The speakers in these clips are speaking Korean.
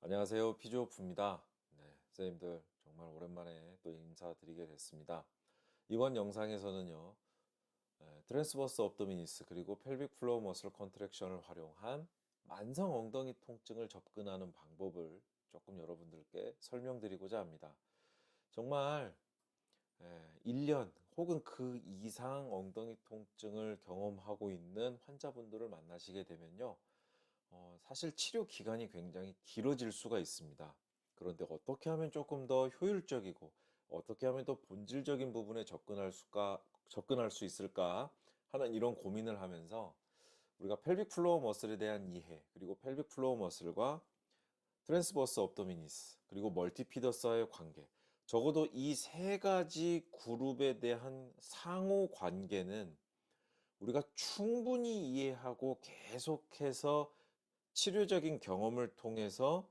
안녕하세요. 피지오프입니다. 네, 선생님들 정말 오랜만에 또 인사드리게 됐습니다. 이번 영상에서는요, 트랜스버스 업도미니스 그리고 펠빅 플로어 머슬 컨트랙션을 활용한 만성 엉덩이 통증을 접근하는 방법을 조금 여러분들께 설명드리고자 합니다. 정말 1년 혹은 그 이상 엉덩이 통증을 경험하고 있는 환자분들을 만나시게 되면요. 사실 치료 기간이 굉장히 길어질 수가 있습니다. 그런데 어떻게 하면 조금 더 효율적이고 어떻게 하면 더 본질적인 부분에 접근할 수 있을까 하는 이런 고민을 하면서 우리가 펠빅 플로어 머슬에 대한 이해, 그리고 펠빅 플로어 머슬과 트랜스버스 업도미니스, 그리고 멀티피더스와의 관계, 적어도 이 세 가지 그룹에 대한 상호 관계는 우리가 충분히 이해하고 계속해서 치료적인 경험을 통해서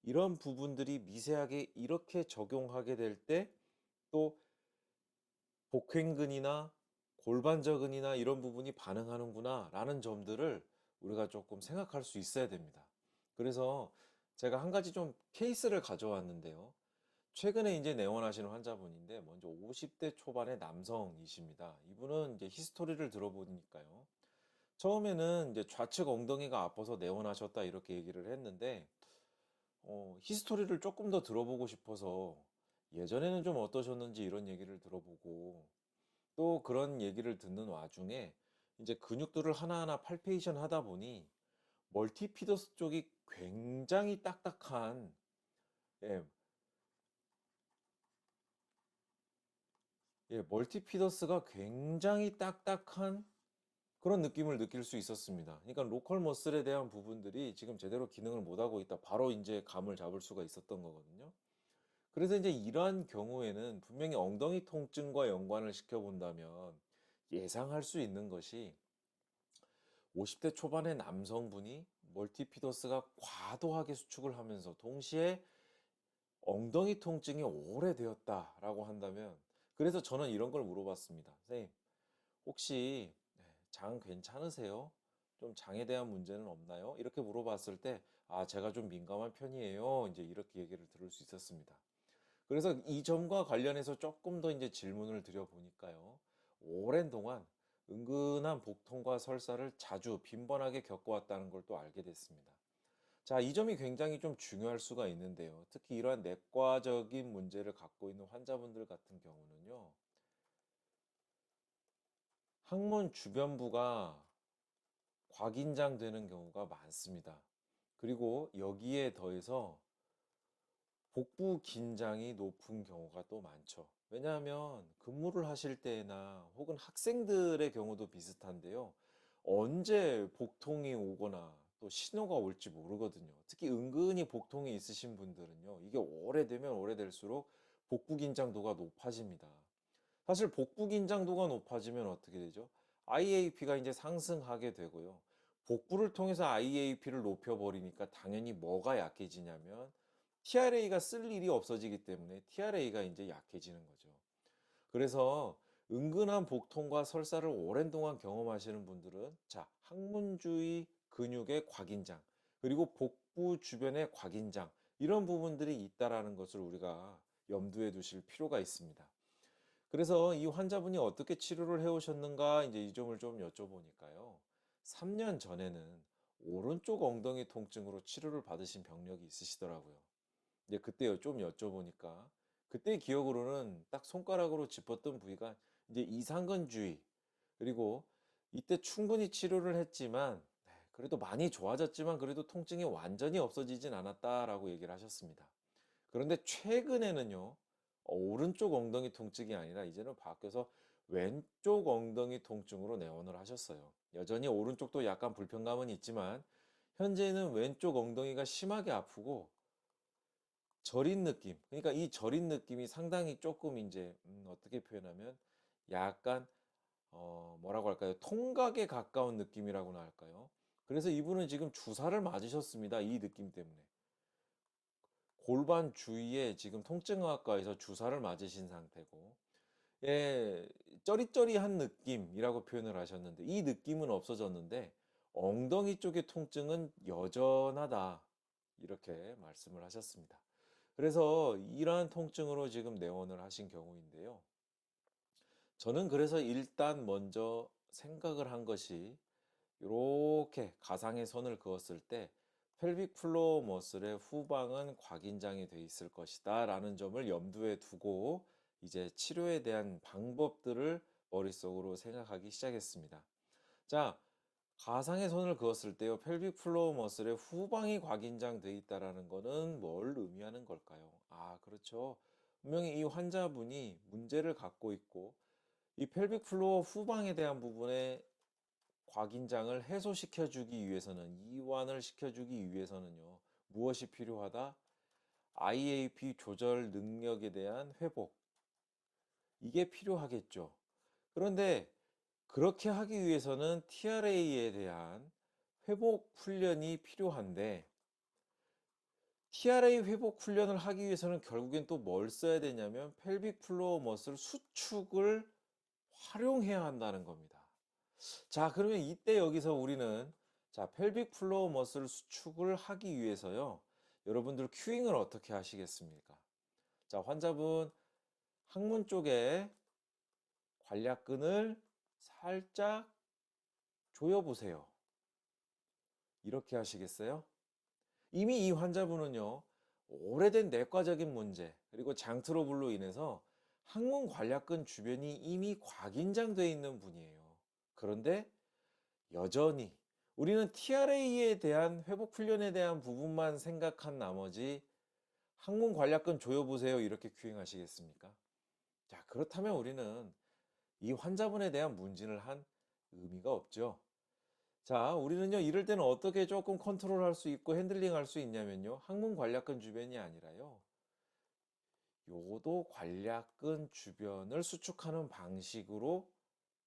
이런 부분들이 미세하게 이렇게 적용하게 될 때 또 복횡근이나 골반저근이나 이런 부분이 반응하는구나라는 점들을 우리가 조금 생각할 수 있어야 됩니다. 그래서 제가 한 가지 좀 케이스를 가져왔는데요. 최근에 이제 내원하시는 환자분인데 먼저 50대 초반의 남성이십니다. 이분은 이제 히스토리를 들어보니까요. 처음에는 이제 좌측 엉덩이가 아파서 내원하셨다 이렇게 얘기를 했는데 히스토리를 조금 더 들어보고 싶어서 예전에는 좀 어떠셨는지 이런 얘기를 들어보고 또 그런 얘기를 듣는 와중에 이제 근육들을 하나하나 팔페이션 하다 보니 멀티피더스 쪽이 굉장히 딱딱한, 예, 멀티피더스가 굉장히 딱딱한 그런 느낌을 느낄 수 있었습니다. 그러니까 로컬 머슬에 대한 부분들이 지금 제대로 기능을 못하고 있다. 바로 이제 감을 잡을 수가 있었던 거거든요. 그래서 이제 이러한 경우에는 분명히 엉덩이 통증과 연관을 시켜본다면 예상할 수 있는 것이 50대 초반의 남성분이 멀티피더스가 과도하게 수축을 하면서 동시에 엉덩이 통증이 오래되었다라고 한다면, 그래서 저는 이런 걸 물어봤습니다. 선생님, 혹시 장 괜찮으세요? 좀 장에 대한 문제는 없나요? 이렇게 물어봤을 때, 제가 좀 민감한 편이에요. 이제 이렇게 얘기를 들을 수 있었습니다. 그래서 이 점과 관련해서 조금 더 이제 질문을 드려보니까요. 오랜 동안 은근한 복통과 설사를 자주 빈번하게 겪어왔다는 걸 또 알게 됐습니다. 자, 이 점이 굉장히 좀 중요할 수가 있는데요. 특히 이러한 내과적인 문제를 갖고 있는 환자분들 같은 경우는요. 항문 주변부가 과긴장되는 경우가 많습니다. 그리고 여기에 더해서 복부 긴장이 높은 경우가 또 많죠. 왜냐하면 근무를 하실 때나 혹은 학생들의 경우도 비슷한데요. 언제 복통이 오거나 또 신호가 올지 모르거든요. 특히 은근히 복통이 있으신 분들은요. 이게 오래되면 오래될수록 복부 긴장도가 높아집니다. 사실 복부 긴장도가 높아지면 어떻게 되죠? IAP가 이제 상승하게 되고요. 복부를 통해서 IAP를 높여버리니까 당연히 뭐가 약해지냐면 TRA가 쓸 일이 없어지기 때문에 TRA가 이제 약해지는 거죠. 그래서 은근한 복통과 설사를 오랜 동안 경험하시는 분들은 자, 항문 주위 근육의 과긴장, 그리고 복부 주변의 과긴장, 이런 부분들이 있다라는 것을 우리가 염두에 두실 필요가 있습니다. 그래서 이 환자분이 어떻게 치료를 해 오셨는가 이제 이 점을 좀 여쭤보니까요. 3년 전에는 오른쪽 엉덩이 통증으로 치료를 받으신 병력이 있으시더라고요. 이제 그때요 좀 여쭤보니까 그때 기억으로는 딱 손가락으로 짚었던 부위가 이제 이상근 주위, 그리고 이때 충분히 치료를 했지만 그래도 많이 좋아졌지만 그래도 통증이 완전히 없어지진 않았다라고 얘기를 하셨습니다. 그런데 최근에는요, 오른쪽 엉덩이 통증이 아니라 이제는 바뀌어서 왼쪽 엉덩이 통증으로 내원을 하셨어요. 여전히 오른쪽도 약간 불편감은 있지만 현재는 왼쪽 엉덩이가 심하게 아프고 저린 느낌. 그러니까 이 저린 느낌이 상당히 조금 이제 어떻게 표현하면 약간 뭐라고 할까요? 통각에 가까운 느낌이라고나 할까요? 그래서 이분은 지금 주사를 맞으셨습니다. 이 느낌 때문에. 골반 주위에 지금 통증의학과에서 주사를 맞으신 상태고, 쩌리쩌리한 느낌이라고 표현을 하셨는데, 이 느낌은 없어졌는데, 엉덩이 쪽의 통증은 여전하다. 이렇게 말씀을 하셨습니다. 그래서 이러한 통증으로 지금 내원을 하신 경우인데요. 저는 그래서 일단 먼저 생각을 한 것이 요렇게 가상의 선을 그었을 때 펠빅 플로어 머슬의 후방은 곽인장이 돼 있을 것이다 라는 점을 염두에 두고 이제 치료에 대한 방법들을 머릿속으로 생각하기 시작했습니다. 자, 가상의 선을 그었을 때요, 펠빅 플로어 머슬의 후방이 곽인장돼 있다라는 거는 뭘 의미하는 걸까요? 아, 그렇죠. 분명히 이 환자분이 문제를 갖고 있고 이 펠빅 플로어 후방에 대한 부분에 곽인장을 해소시켜 주기 위해서는, 이완을 시켜 주기 위해서는요, 무엇이 필요하다? IAP 조절 능력에 대한 회복. 이게 필요하겠죠. 그런데 그렇게 하기 위해서는 TRA에 대한 회복 훈련이 필요한데, TRA 회복 훈련을 하기 위해서는 결국엔 또 뭘 써야 되냐면 펠빅 플로어 머슬 수축을 활용해야 한다는 겁니다. 자, 그러면 이때 여기서 우리는 자, 펠빅 플로어 머슬 수축을 하기 위해서요. 여러분들 큐잉을 어떻게 하시겠습니까? 자, 환자분 항문 쪽에 관략근을 살짝 조여 보세요. 이렇게 하시겠어요? 이미 이 환자분은요. 오래된 내과적인 문제, 그리고 장트러블로 인해서 항문 관략근 주변이 이미 곽인장되어 있는 분이에요. 그런데 여전히 우리는 TRA에 대한 회복 훈련에 대한 부분만 생각한 나머지 항문 관략근 조여보세요 이렇게 큐잉하시겠습니까? 자, 그렇다면 우리는 이 환자분에 대한 문진을 한 의미가 없죠. 자, 우리는요 이럴 때는 어떻게 조금 컨트롤할 수 있고 핸들링할 수 있냐면요, 항문 관략근 주변이 아니라요, 요도 관략근 주변을 수축하는 방식으로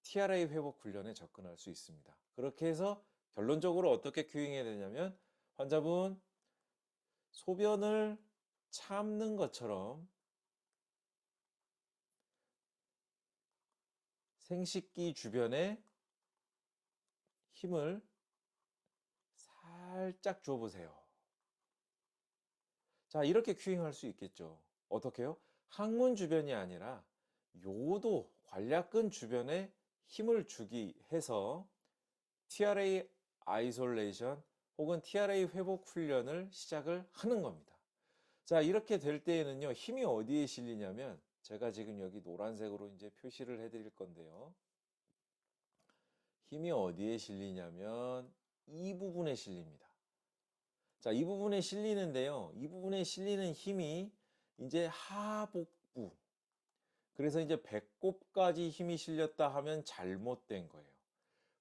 TRA 회복 훈련에 접근할 수 있습니다. 그렇게 해서 결론적으로 어떻게 큐잉해야 되냐면 환자분 소변을 참는 것처럼 생식기 주변에 힘을 살짝 줘 보세요. 자, 이렇게 큐잉할 수 있겠죠. 어떻게요? 항문 주변이 아니라 요도 관략근 주변에 힘을 주기 해서 TRA 아이솔레이션 혹은 TRA 회복 훈련을 시작을 하는 겁니다. 자, 이렇게 될 때에는요, 힘이 어디에 실리냐면 제가 지금 여기 노란색으로 이제 표시를 해 드릴 건데요. 힘이 어디에 실리냐면 이 부분에 실립니다. 자, 이 부분에 실리는데요. 이 부분에 실리는 힘이 이제 하복부. 그래서 이제 배꼽까지 힘이 실렸다 하면 잘못된 거예요.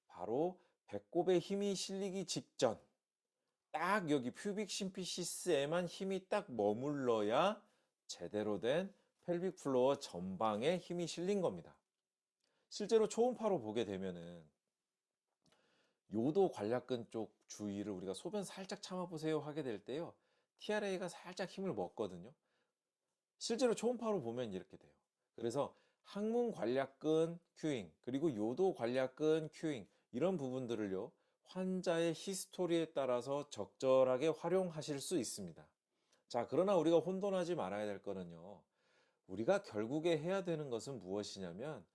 바로 배꼽에 힘이 실리기 직전, 딱 여기 퓨빅 심피시스에만 힘이 딱 머물러야 제대로 된 펠빅 플로어 전방에 힘이 실린 겁니다. 실제로 초음파로 보게 되면은 요도 관략근 쪽 주위를 우리가 소변 살짝 참아보세요 하게 될 때요, TRA가 살짝 힘을 먹거든요. 실제로 초음파로 보면 이렇게 돼요. 그래서 항문 관략근 큐잉, 그리고 요도 관략근 큐잉, 이런 부분들을요, 환자의 히스토리에 따라서 적절하게 활용하실 수 있습니다. 자, 그러나 우리가 혼돈하지 말아야 될 거는요, 우리가 결국에 해야 되는 것은 무엇이냐면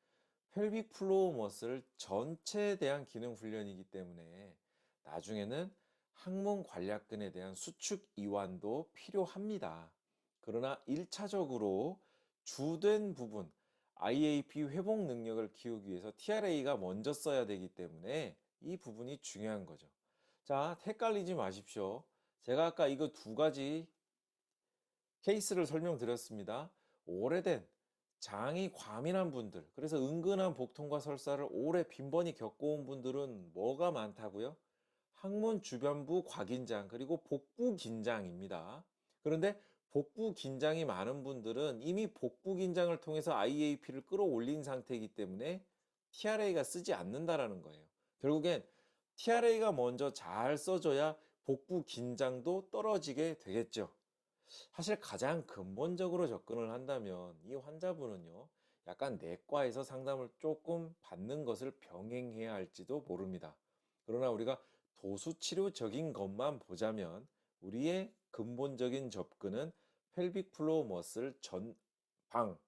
펠빅 플로어 머슬 전체에 대한 기능 훈련이기 때문에 나중에는 항문 관략근에 대한 수축 이완도 필요합니다. 그러나 1차적으로 주된 부분 IAP 회복 능력을 키우기 위해서 TRA가 먼저 써야 되기 때문에 이 부분이 중요한 거죠. 자, 헷갈리지 마십시오. 제가 아까 이거 두 가지 케이스를 설명드렸습니다. 오래된 장이 과민한 분들, 그래서 은근한 복통과 설사를 오래 빈번히 겪어온 분들은 뭐가 많다고요? 항문 주변부 곽인장, 그리고 복부 긴장입니다. 그런데 복부 긴장이 많은 분들은 이미 복부 긴장을 통해서 IAP를 끌어올린 상태이기 때문에 TRA가 쓰지 않는다라는 거예요. 결국엔 TRA가 먼저 잘 써줘야 복부 긴장도 떨어지게 되겠죠. 사실 가장 근본적으로 접근을 한다면 이 환자분은요, 약간 내과에서 상담을 조금 받는 것을 병행해야 할지도 모릅니다. 그러나 우리가 도수치료적인 것만 보자면 우리의 근본적인 접근은 펠빅 플로어 머슬 전방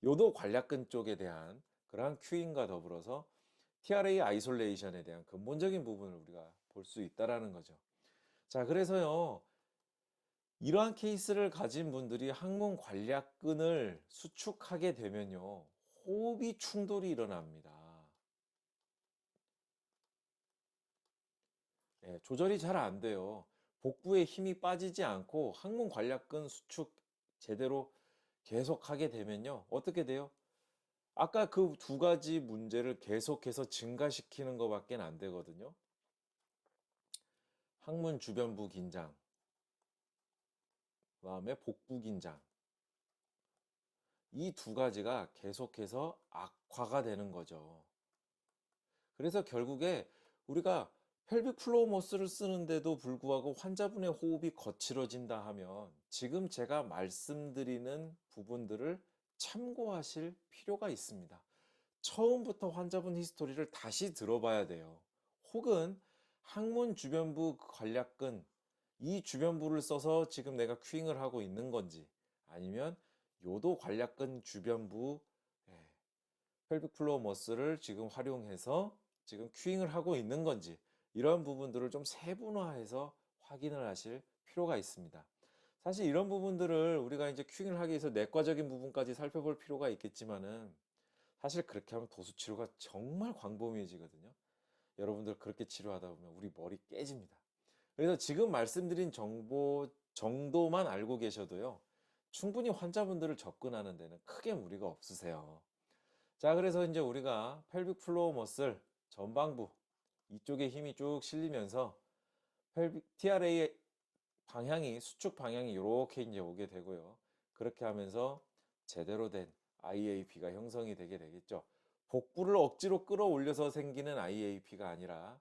요도 관략근 쪽에 대한 그러한 큐잉과 더불어서 TRA 아이솔레이션에 대한 근본적인 부분을 우리가 볼 수 있다라는 거죠. 자, 그래서요. 이러한 케이스를 가진 분들이 항문 관략근을 수축하게 되면요. 호흡이 충돌이 일어납니다. 예, 조절이 잘 안 돼요. 복부에 힘이 빠지지 않고 항문 관략근 수축 제대로 계속하게 되면요. 어떻게 돼요? 아까 그 두 가지 문제를 계속해서 증가시키는 것밖에 안 되거든요. 항문 주변부 긴장, 그다음에 복부 긴장. 이 두 가지가 계속해서 악화가 되는 거죠. 그래서 결국에 우리가 펠빅 플로어 머슬을 쓰는데도 불구하고 환자분의 호흡이 거칠어진다 하면 지금 제가 말씀드리는 부분들을 참고하실 필요가 있습니다. 처음부터 환자분 히스토리를 다시 들어봐야 돼요. 혹은 항문 주변부 관략근 이 주변부를 써서 지금 내가 큐잉을 하고 있는 건지 아니면 요도 관략근 주변부 펠빅 플로어 머슬을 지금 활용해서 지금 큐잉을 하고 있는 건지 이런 부분들을 좀 세분화해서 확인을 하실 필요가 있습니다. 사실 이런 부분들을 우리가 이제 큐잉을 하기 위해서 내과적인 부분까지 살펴볼 필요가 있겠지만은 사실 그렇게 하면 도수 치료가 정말 광범위해지거든요. 여러분들 그렇게 치료하다 보면 우리 머리 깨집니다. 그래서 지금 말씀드린 정보 정도만 알고 계셔도요. 충분히 환자분들을 접근하는 데는 크게 무리가 없으세요. 자, 그래서 이제 우리가 펠빅 플로어 머슬 전방부 이쪽에 힘이 쭉 실리면서 펠빅 TRA의 방향이 수축 방향이 이렇게 이제 오게 되고요. 그렇게 하면서 제대로 된 IAP가 형성이 되게 되겠죠. 복부를 억지로 끌어올려서 생기는 IAP가 아니라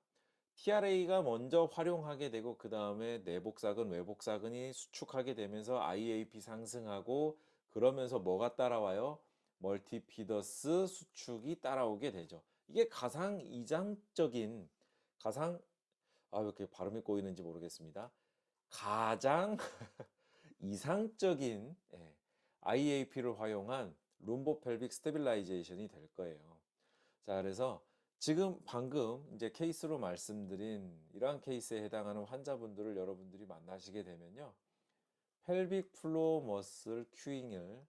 TRA가 먼저 활용하게 되고 그 다음에 내복사근, 외복사근이 수축하게 되면서 IAP 상승하고 그러면서 뭐가 따라와요? 멀티피더스 수축이 따라오게 되죠. 이게 가장 이상적인 가장 왜 이렇게 발음이 꼬이는지 모르겠습니다. 가장 이상적인 IAP를 활용한 룸보펠빅 스테빌라이제이션이 될 거예요. 자, 그래서 지금 방금 이제 케이스로 말씀드린 이러한 케이스에 해당하는 환자분들을 여러분들이 만나시게 되면요. 펠빅 플로어 머슬 큐잉을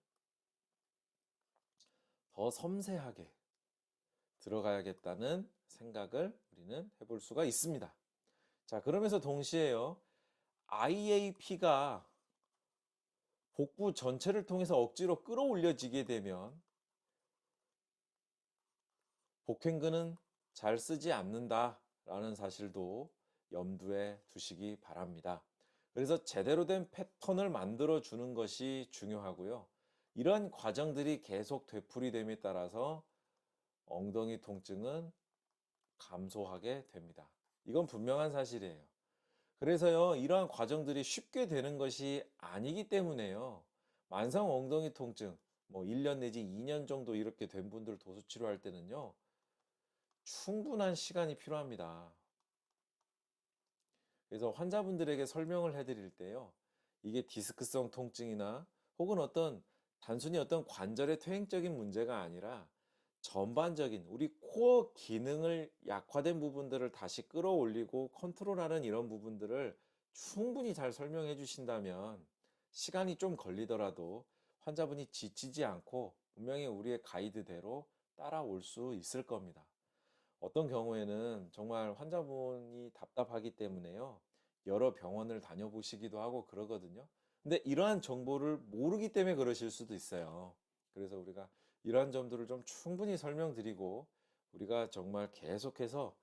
더 섬세하게 들어가야겠다는 생각을 우리는 해볼 수가 있습니다. 자, 그러면서 동시에요. IAP가 복부 전체를 통해서 억지로 끌어올려지게 되면 복행근은 잘 쓰지 않는다라는 사실도 염두에 두시기 바랍니다. 그래서 제대로 된 패턴을 만들어 주는 것이 중요하고요. 이런 과정들이 계속 되풀이됨에 따라서 엉덩이 통증은 감소하게 됩니다. 이건 분명한 사실이에요. 그래서요, 이러한 과정들이 쉽게 되는 것이 아니기 때문에요. 만성 엉덩이 통증, 뭐 1년 내지 2년 정도 이렇게 된 분들 도수 치료할 때는요, 충분한 시간이 필요합니다. 그래서 환자분들에게 설명을 해드릴 때요, 이게 디스크성 통증이나 혹은 단순히 어떤 관절의 퇴행적인 문제가 아니라 전반적인 우리 코어 기능을 약화된 부분들을 다시 끌어올리고 컨트롤하는 이런 부분들을 충분히 잘 설명해 주신다면 시간이 좀 걸리더라도 환자분이 지치지 않고 분명히 우리의 가이드대로 따라올 수 있을 겁니다. 어떤 경우에는 정말 환자분이 답답하기 때문에요. 여러 병원을 다녀보시기도 하고 그러거든요. 근데 이러한 정보를 모르기 때문에 그러실 수도 있어요. 그래서 우리가 이러한 점들을 좀 충분히 설명드리고 우리가 정말 계속해서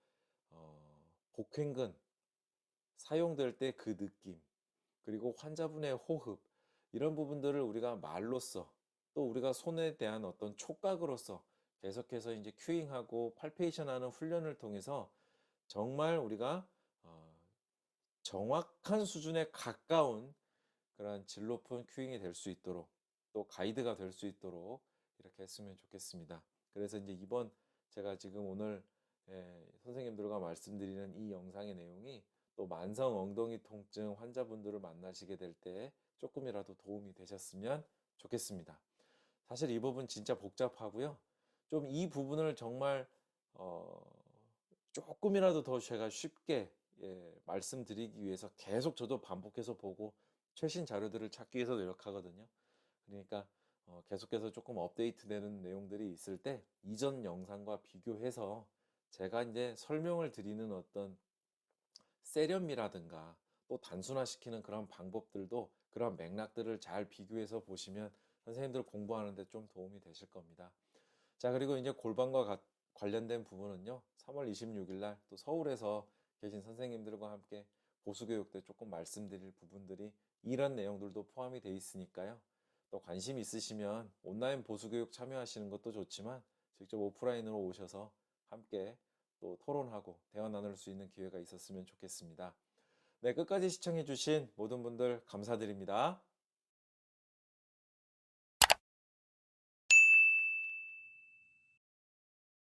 복행근 사용될 때 그 느낌 그리고 환자분의 호흡 이런 부분들을 우리가 말로써 또 우리가 손에 대한 어떤 촉각으로서 계속해서 이제 큐잉하고 팔페이션하는 훈련을 통해서 정말 우리가 정확한 수준에 가까운 그러한 질 높은 큐잉이 될 수 있도록 또 가이드가 될 수 있도록 이렇게 했으면 좋겠습니다. 그래서 이제 이번 제가 지금 오늘 선생님들과 말씀드리는 이 영상의 내용이 또 만성 엉덩이 통증 환자분들을 만나시게 될 때 조금이라도 도움이 되셨으면 좋겠습니다. 사실 이 부분 진짜 복잡하고요. 좀 이 부분을 정말 어, 조금이라도 더 제가 쉽게 말씀드리기 위해서 계속 저도 반복해서 보고 최신 자료들을 찾기 위해서 노력하거든요. 그러니까 계속해서 조금 업데이트되는 내용들이 있을 때 이전 영상과 비교해서 제가 이제 설명을 드리는 어떤 세련미라든가 또 단순화시키는 그런 방법들도 그런 맥락들을 잘 비교해서 보시면 선생님들 공부하는데 좀 도움이 되실 겁니다. 자, 그리고 이제 골반과 관련된 부분은요, 3월 26일 날 또 서울에서 계신 선생님들과 함께 보수교육 때 조금 말씀드릴 부분들이 이런 내용들도 포함이 돼 있으니까요. 또 관심 있으시면 온라인 보수교육 참여하시는 것도 좋지만 직접 오프라인으로 오셔서 함께 또 토론하고 대화 나눌 수 있는 기회가 있었으면 좋겠습니다. 네, 끝까지 시청해주신 모든 분들 감사드립니다.